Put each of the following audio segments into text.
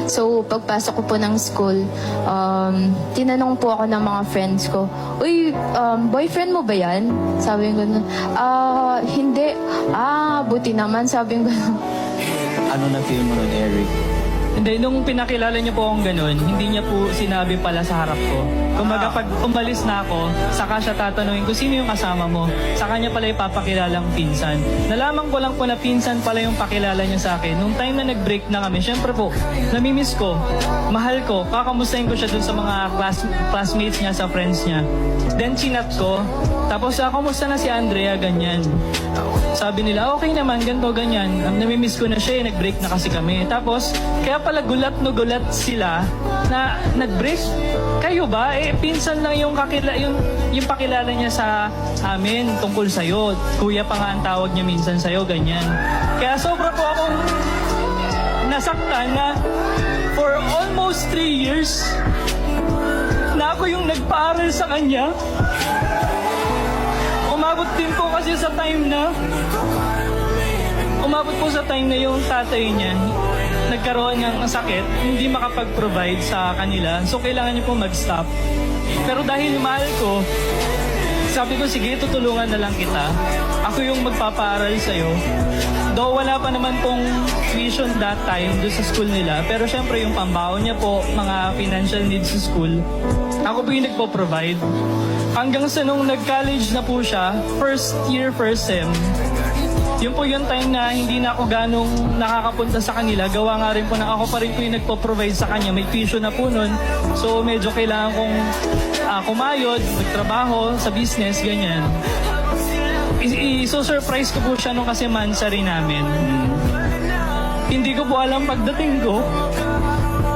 So, pagpasok ko po ng school, tinanong po ako ng mga friends ko, "Uy, boyfriend mo ba yan?" Sabi ko ganun. Hindi. Buti naman, sabi ko ganun. Ano na feel mo nun, Eric? Hindi, nung pinakilala niya po akong ganun, hindi niya po sinabi pala sa harap ko. Kumbaga pag umalis na ako, saka siya tatanungin kung sino yung kasama mo. Sa kanya pala ipapakilalang pinsan. Nalaman ko lang po na pinsan pala yung pakilala niya sa akin. Nung time na nag-break na kami, syempre po, namimiss ko, mahal ko, kakamustahin ko siya dun sa mga classmates niya, sa friends niya. Then chinat ko, tapos kumusta na si Andrea, ganyan. Sabi nila, okay naman, ganito, ganyan. Namimiss ko na siya, nag-break na kasi kami. Tapos, kaya pala gulat no gulat sila na nag-break. Kayo ba? Pinsan lang yung pakilala niya sa amin tungkol sa'yo. Kuya pa nga ang tawag niya minsan sa'yo, ganyan. Kaya sobra po akong nasaktan na for almost 3 years na ako yung nagpaaral sa kanya. Umabot din po kasi sa time na yung tatay niya nagkaroon ng sakit, hindi makapag-provide sa kanila. So, kailangan niya po mag-stop. Pero dahil mahal ko, sabi ko, sige, tutulungan na lang kita. Ako yung magpapaaral sa'yo. Though wala pa naman pong tuition that time doon sa school nila. Pero syempre yung pambaon niya po, mga financial needs sa school, ako po yung nagpo-provide. Hanggang sa nung nag-college na po siya, first year, first sem, yun po yung time na hindi na ako ganong nakakapunta sa kanila. Gawa nga rin po na ako pa rin po yung nagpo-provide sa kanya. May tuition na po nun. So medyo kailangan kong kumayod, magtrabaho sa business, ganyan. I-surprise ko po siya nung kasi mansari namin. Hindi ko po alam pagdating ko,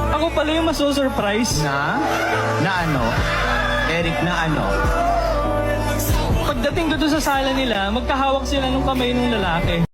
ako pala yung maso-surprise. Na ano? Eric, na ano? Pagdating ko doon sa sala nila, magkahawak sila nung kamay ng lalaki.